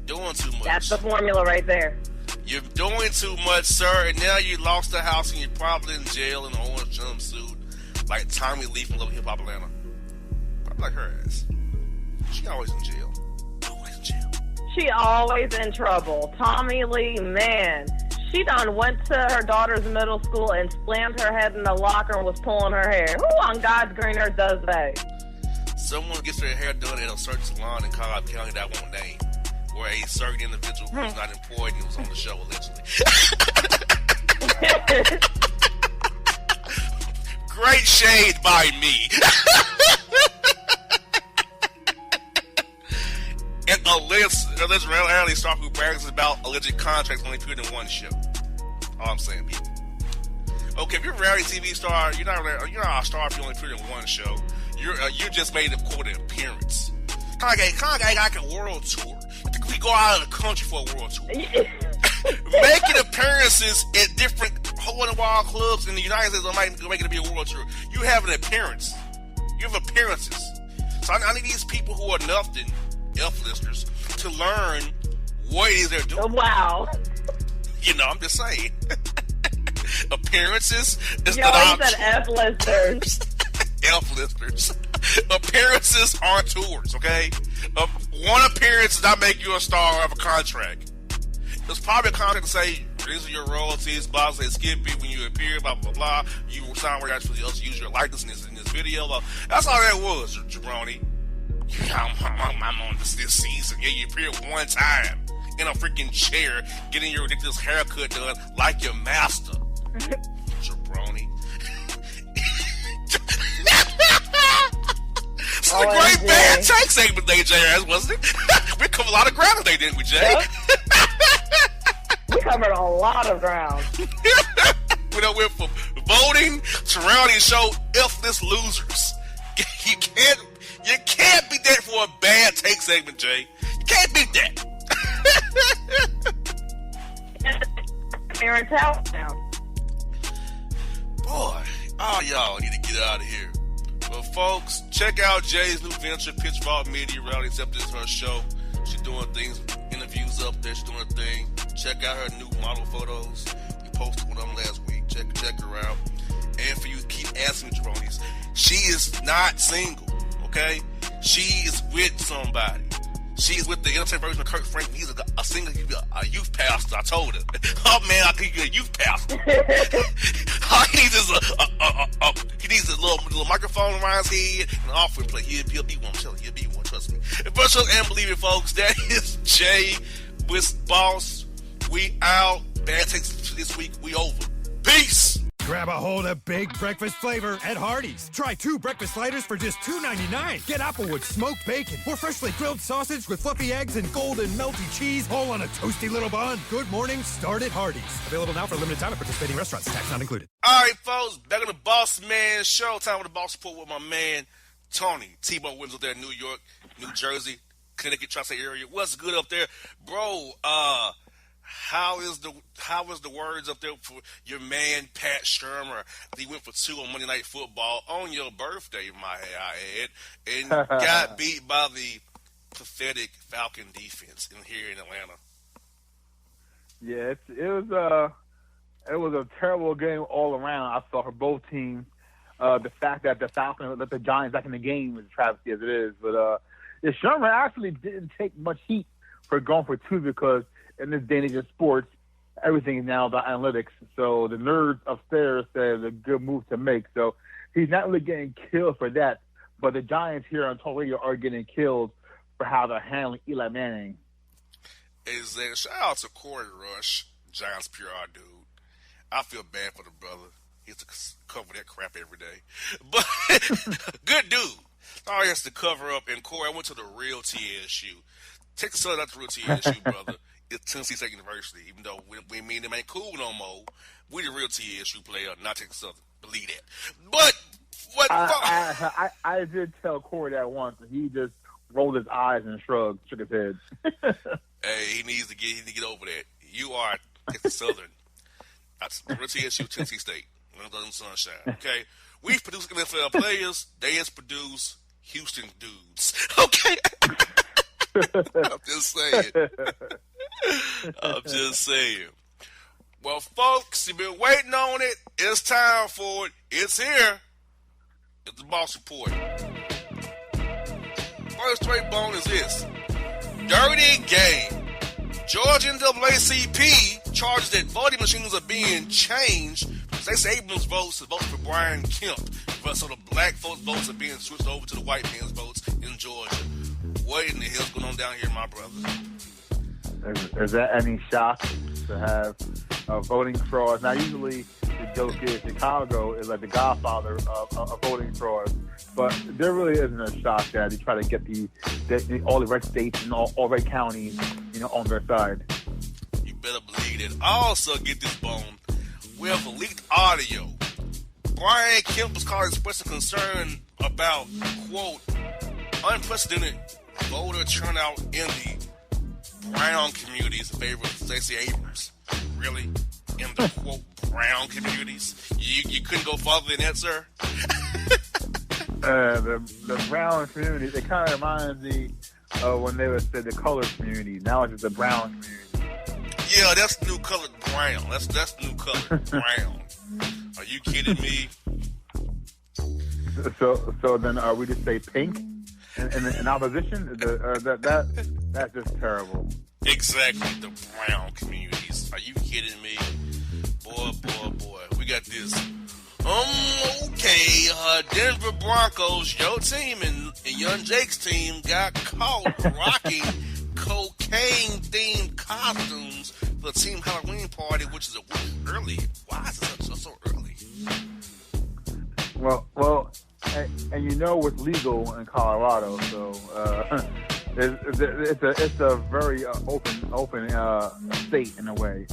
Doing too much. That's the formula right there. You're doing too much, sir, and now you lost the house and you're probably in jail in an orange jumpsuit, like Tommy Lee from Love Hip Hop Atlanta. Probably like her ass. She always in jail. Always in jail. She always in trouble. Tommy Lee, man. She done went to her daughter's middle school and slammed her head in the locker and was pulling her hair. Who on God's green earth does that? Someone gets their hair done at a certain salon in Cobb County that I won't name, where a certain individual who was not employed and was on the show allegedly. Great shade by me. And alleged reality star who brags about alleged contracts only appeared in one show. All I'm saying, people. Okay, if you're a reality TV star, you're not a star if you only appeared in one show. You just made a quote appearance. Kind of like a world tour. We go out of the country for a world tour. Making appearances at different hole-in-the-wall clubs in the United States might make it be a world tour. You have an appearance. You have appearances. So I need these people who are nothing, F listeners, to learn what it is they're doing. Wow. You know, I'm just saying. Appearances is Yo, not he said F listers. F listeners. Appearances aren't tours, okay? One appearance does not make you a star or have a contract. There's probably a contract to say, these are your royalties, blah, say Skippy, when you appear, blah, blah, blah. You sign where you're supposed to use your likeness in this video. Blah. That's all that was, Jabroni. I'm on this season. Yeah, you appeared one time in a freaking chair getting your ridiculous haircut done like your master. Jabroni. It's a great bad take segment today, JRS, wasn't it? We covered a lot of ground today, didn't we, Jay? Yep. We covered a lot of ground. We done went from voting to reality show F-list losers. You can't beat that for a bad take segment, Jay. You can't beat that. Parents' house now. Boy, all y'all need to get out of here. Well, folks, check out Jay's new venture, Pitchfork Media Reality. Except this is her show. She's doing things, interviews up there. She's doing a thing. Check out her new model photos. We posted one of them last week. Check her out. And for you, keep asking me, Jabronis. She is not single, okay? She is with somebody. She is with the entertainment version of Kirk Franklin. He's a single, a youth pastor. I told her. Oh man, I think you're a youth pastor. All he needs is a little microphone around his head and an offering plate. He'll be one. He'll be one. Trust me. Virtual and believe it, folks. That is Jay with Boss. We out. Bad takes this week. We over. Peace. Grab a hold of big breakfast flavor at Hardee's. Try 2 breakfast sliders for just $2.99. Get Applewood smoked bacon or freshly grilled sausage with fluffy eggs and golden melty cheese, all on a toasty little bun. Good morning, start at Hardee's. Available now for a limited time at participating restaurants. Tax not included. All right, folks. Back on the Bossman show. Time with the Boss Report with my man, Tony. T-Bone Williams up there in New York, New Jersey, Connecticut, Tri-State area. What's good up there? Bro, How is the words up there for your man Pat Shermer? He went for 2 on Monday Night Football on your birthday, I add, and got beat by the pathetic Falcon defense here in Atlanta. Yeah, it was a terrible game all around. I saw for both teams. The fact that the Falcons let the Giants back in the game is a travesty as it is. But Shermer actually didn't take much heat for going for 2 because in this day and age of sports, everything is now about analytics. So the nerds upstairs said it's a good move to make. So he's not really getting killed for that. But the Giants here on Talk Radio are getting killed for how they're handling Eli Manning. Shout out to Corey Rush, Giants PR dude. I feel bad for the brother. He has to cover that crap every day. But good dude. All he has to cover up. And Corey, I went to the real TSU. Take the sun out the real TSU, brother. It's Tennessee State University. Even though we mean them ain't cool no more, we the real TSU player, not Texas Southern. Believe that. But what? I did tell Corey that once, and he just rolled his eyes and shrugged, shook his head. Hey, he needs to get over that. You are Texas Southern. That's real TSU, Tennessee State. Northern Sunshine. Okay, we produce NFL players. They has produced Houston dudes. Okay. I'm just saying. Well, folks, you've been waiting on it. It's time for it. It's here. It's the Boss Report. First straight bone is this. Dirty game. Georgia NAACP charges that voting machines are being changed. Stacey Abrams votes for Brian Kemp. So the black folks' votes are being switched over to the white man's votes in Georgia. What in the hell's going on down here, my brother? Is that any shock to have voting fraud? Now, usually the joke is Chicago is like the godfather of voting fraud, but there really isn't a shock that they try to get all the red states and all red counties, on their side. You better believe it. Also, get this bone. We have leaked audio. Brian Kemp was caught expressing concern about, quote, unprecedented voter turnout in the brown communities in favor of Stacey Abrams. Really? In the, quote, brown communities? You couldn't go farther than that, sir? The brown community, it kind of reminds me of when they would say the colored community. Now it's just the brown community. Yeah, that's new colored brown. That's new colored brown. Are you kidding me? So then we just say pink in opposition? That's just terrible. Exactly, the brown communities. Are you kidding me? Boy. We got this. Okay. Denver Broncos, your team and Young Jake's team got caught rocking cocaine-themed costumes for the team Halloween party, which is a week early. Why is it so early? Well, and it's legal in Colorado, so it's a very open state in a way.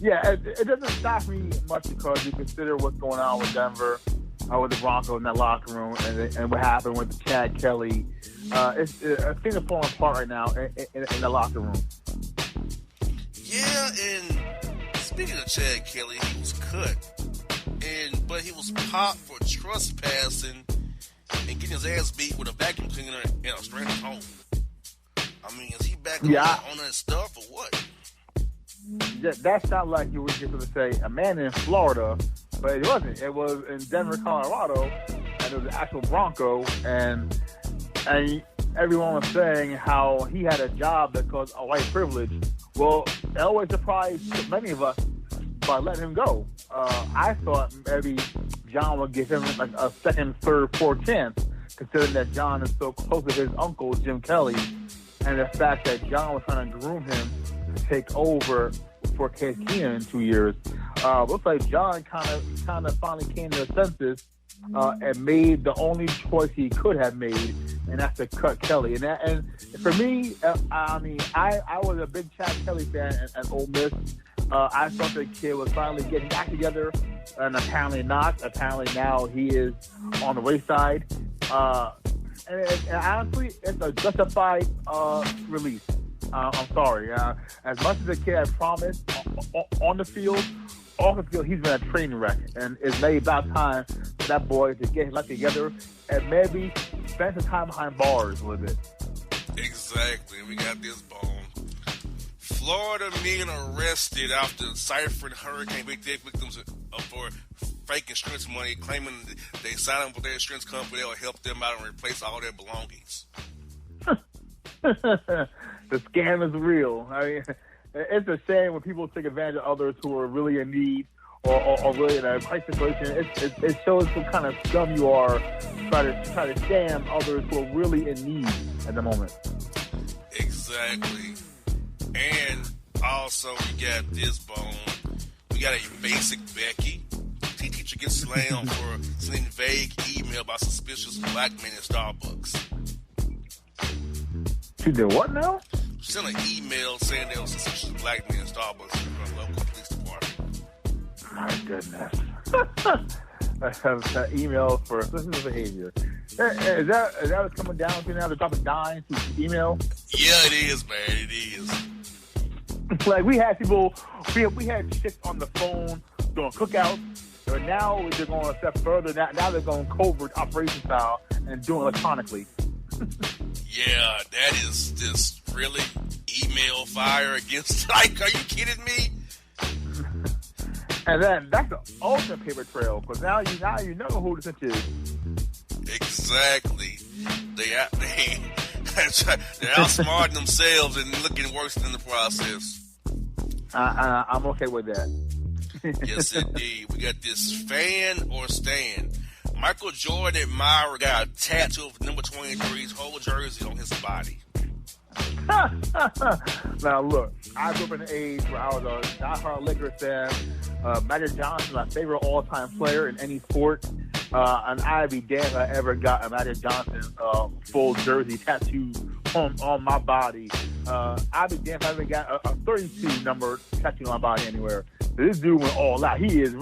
It doesn't stop me much because you consider what's going on with Denver, with the Broncos in that locker room, and what happened with Chad Kelly. Things are falling apart right now in the locker room. Yeah, and speaking of Chad Kelly, he was cut, but he was popped for trespassing and getting his ass beat with a vacuum cleaner in a stranger's home. I mean, is he back on that stuff or what? That sounded like you were just going to say a man in Florida, but it wasn't. It was in Denver, Colorado, and it was an actual Bronco, and everyone was saying how he had a job that caused a white privilege. Well, it always surprised many of us by letting him go. I thought maybe John would give him like a second, third, fourth chance, considering that John is so close to his uncle, Jim Kelly, and the fact that John was trying to groom him to take over for Case Keenum in 2 years. Looks like John kind of finally came to his senses and made the only choice he could have made, and that's to cut Kelly. And for me, I was a big Chad Kelly fan at Ole Miss. I thought the kid was finally getting back together, and apparently not. Apparently now he is on the wayside. And honestly, it's a justified release. I'm sorry. As much as the kid had promised on the field, off the field, he's been a train wreck. And it's maybe about time for that boy to get his life together and maybe spend some time behind bars a little bit. Exactly. We got this bone. Florida men arrested after ciphering hurricane victims for fake insurance money, claiming they signed up with their insurance company that will help them out and replace all their belongings. The scam is real. I mean, it's a shame when people take advantage of others who are really in need or really in a crisis situation. It shows what kind of scum you are try to scam others who are really in need at the moment. Exactly. And also, we got this bone. We got a basic Becky. Teacher gets slammed for sending vague email about suspicious black men in Starbucks. She did what now? She sent an email saying there was suspicious black men in Starbucks in her local police department. My goodness. I have an email for suspicious behavior. Is that what's coming down to now? They're dropping dimes to email? Yeah, it is, man. It is. Like, we had people, we had chicks on the phone doing cookouts, but now they're going a step further. Now they're going covert operation style and doing electronically. Yeah, that is just really email fire against, like, are you kidding me? And then that's the ultimate paper trail, because now you know who the snitch is. Exactly. They're outsmarting themselves and looking worse in the process. I'm okay with that. Yes, indeed. We got this fan or stan. Michael Jordan admirer got a tattoo of number 23's whole jersey on his body. Now, look, I grew up in the age where I was a diehard Lakers fan. Magic Johnson, my favorite all-time player in any sport. And I'd be damned if I ever got a Magic Johnson full jersey tattoo on my body. I'd be damned if I ever got a 32 number tattoo on my body anywhere. This dude went all out. He is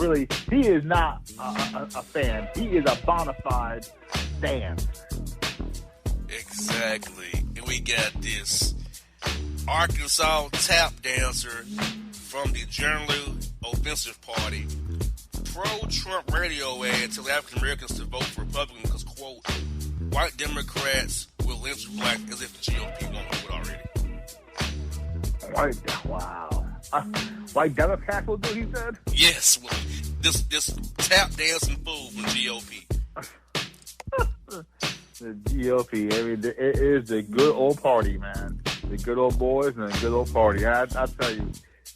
not a fan. He is a bona fide fan. Exactly. And we got this Arkansas tap dancer from the generally offensive party. Pro-Trump radio ad tells African Americans to vote for Republicans because, quote, white Democrats will lynch black as if the GOP won't do it already. Wow. White Democrats will do, he said? Yes. Well, this tap dancing fool from GOP. The GOP, it is the good old party, man. The good old boys and the good old party. I tell you,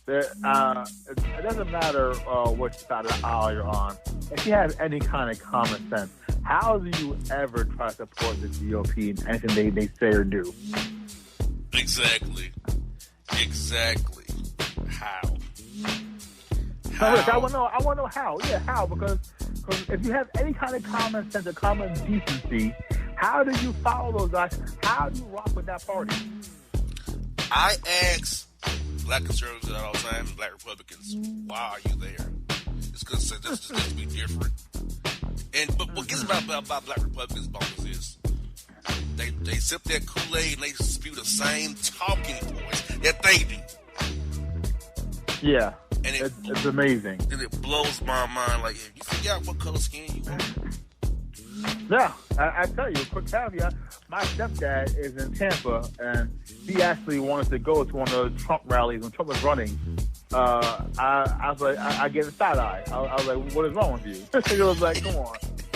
it doesn't matter which side of the aisle you're on. If you have any kind of common sense, how do you ever try to support the GOP in anything they say or do? Exactly. How? Look, I want to know how. Yeah, how? Because if you have any kind of common sense or common decency, how do you follow those guys? How do you rock with that party? I ask black conservatives at all times and black Republicans, why are you there? It's because this is to be different. But what gets about black Republicans bonus is they sip that Kool-Aid and they spew the same talking points that they do. Yeah, and it's amazing. And it blows my mind. Like, you forgot what color skin you are. Yeah, I tell you, a quick caveat. My stepdad is in Tampa, and he actually wanted to go to one of the Trump rallies when Trump was running. I was like, I gave a side eye. I was like, what is wrong with you? He was like, come on.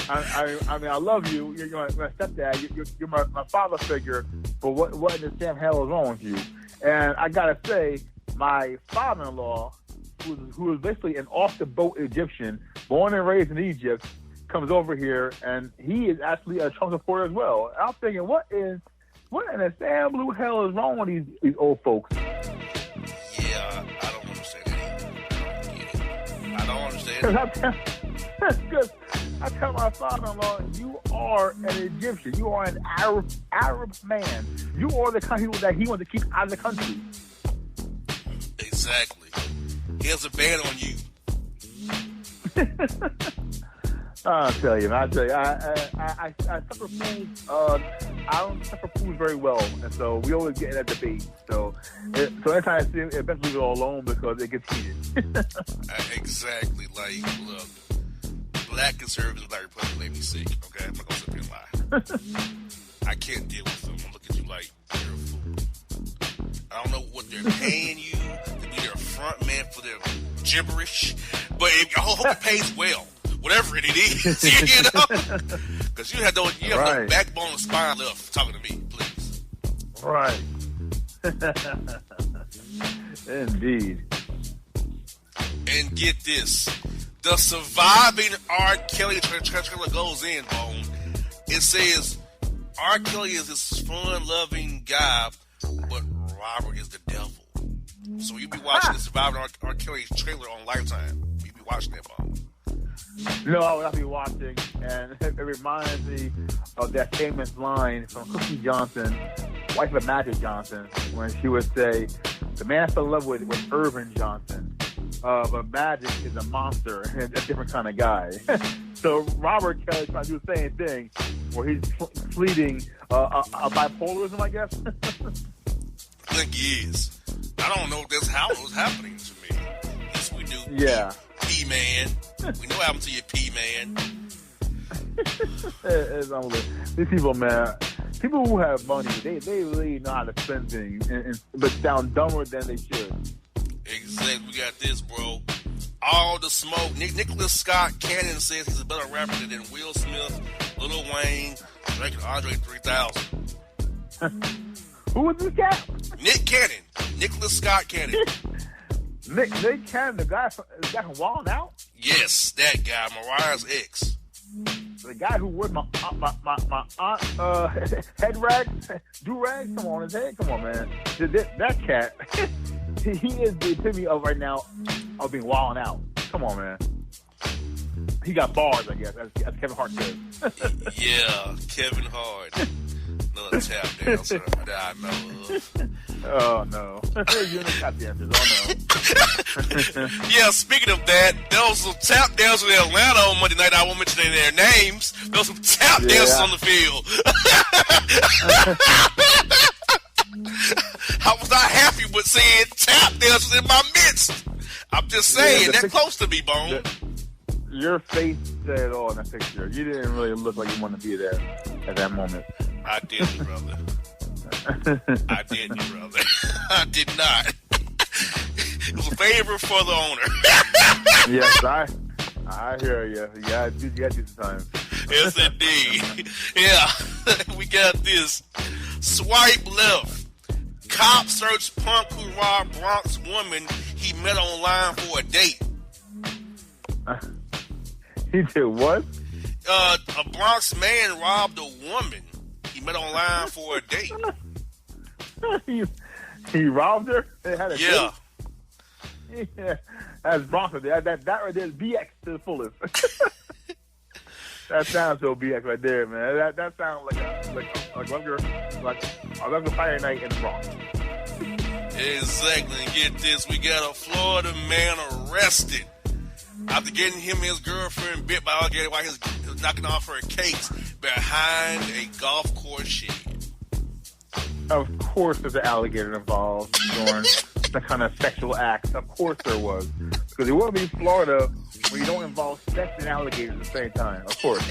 I mean, I love you. You're my stepdad. You're my father figure. But what in the damn hell is wrong with you? And I gotta say, my father-in-law, who is basically an off-the-boat Egyptian, born and raised in Egypt, comes over here, and he is actually a Trump supporter as well. And I'm thinking, what in the damn blue hell is wrong with these old folks? Yeah, I don't understand that. I don't understand Because I tell my father-in-law, you are an Egyptian. You are an Arab man. You are the kind of people that he wants to keep out of the country. Exactly. He has a ban on you. I tell you, I suffer fools. I don't suffer fools very well, and so we always get in that debate. So anytime I see it, best leave it all alone because it gets heated. Exactly. Like, look, black conservatives and black Republicans made me sick. Okay, I'm not gonna sit here and lie. I can't deal with them. I look at you like you're a fool. I don't know what they're paying you to be their front man for their gibberish, but I hope it pays well. Whatever it is, you know? Because you have no backbone and spine left talking to me, please. Right. Indeed. And get this. The surviving R. Kelly trailer goes in, Bone. It says, R. Kelly is this fun-loving guy, but Robert is the devil. So you'll be watching the surviving R. Kelly trailer on Lifetime. You'll be watching that ball. No, I would not be watching, and it reminds me of that famous line from Cookie Johnson, wife of Magic Johnson, when she would say, "The man I fell in love with was Irvin Johnson, but Magic is a monster, a different kind of guy." So Robert Kelly's trying to do the same thing, where he's pleading a bipolarism, I guess. I think he is. I don't know if that's how it was happening to me. Yes, we do. Yeah. P-Man. We know what happened to you, P-Man. It's unbelievable. These people, man, people who have money, they really know how to spend things, but sound dumber than they should. Exactly. We got this, bro. All the smoke. Nicholas Scott Cannon says he's a better rapper than Will Smith, Lil Wayne, Drake, and Andre 3000. Who was this guy? Nick Cannon. Nicholas Scott Cannon. Nick Cannon, the guy from Wild Out? Yes, that guy, Mariah's ex. The guy who wore my aunt head rag, do-rag, come on his head. Come on, man. That cat, he is the epitome of right now of being wilding out. Come on, man. He got bars, I guess, as Kevin Hart says. Yeah, Kevin Hart. Another tap dancer that I know of. Oh, no. You're in the tap dancers. Oh, no. Yeah, speaking of that, there was some tap dancers in Atlanta on Monday night. I won't mention their names. There was some tap dancers on the field. I was not happy with seeing tap dancers in my midst. I'm just saying, that close to me, Bone. Your face said it all in that picture. You didn't really look like you wanted to be there at that moment. I didn't, brother. I didn't, brother. I did not. It was a favor for the owner. Yes, I hear you. You got to do sometimes. Yes, indeed. Yeah, we got this. Swipe left. Cop search punk who robbed Bronx woman he met online for a date. He did what? A Bronx man robbed a woman he met online for a date. He robbed her? They had a yeah. date? Yeah. That's Bronx. That right there is BX to the fullest. That sounds so BX right there, man. That sounds like a regular Friday night in the Bronx. Exactly. And get this, we got a Florida man arrested after getting him and his girlfriend bit by an alligator while he was knocking off her cakes behind a golf course shed. Of course there's an alligator involved during some kind of sexual act. Of course there was. Because it wouldn't be Florida where you don't involve sex and alligators at the same time. Of course.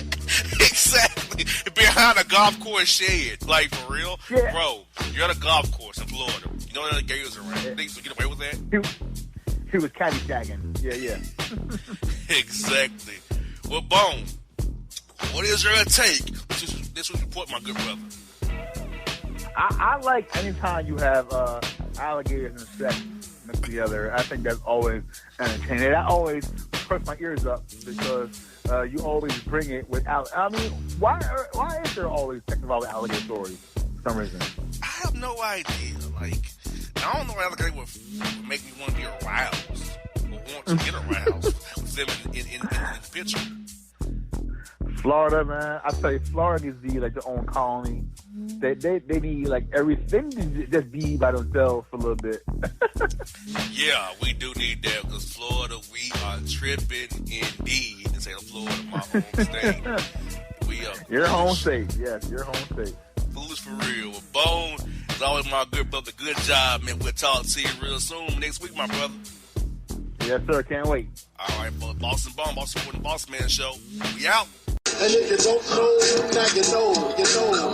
Exactly. Behind a golf course shed. Like, for real? Yeah. Bro, you're at a golf course in Florida. You know that gators around. You think you get away with that? He was caddy-shagging. Yeah. Exactly. Well, Bone, what is your take? This was report, my good brother. I like anytime you have alligators and sex mixed together. I think that's always entertaining. That always perks my ears up because you always bring it with I mean, why is there always sex involved with alligator stories for some reason? I have no idea. Like, I don't know why alligator would make me want to be aroused or want to get aroused with them in the picture. Florida, man, I tell you, Florida needs to be like their own colony. They need like everything to just be by themselves for a little bit. Yeah, we do need that because Florida, we are tripping indeed. This ain't Florida, my home state. We are your home state, yes, your home state. Foolish for real. With Bone, it's always my good brother. Good job, man. We'll talk to you real soon next week, my brother. Yes, sir. Can't wait. All right, Boston Bone, Boston Bossman Show. We out. And if you don't know, now you know, you know.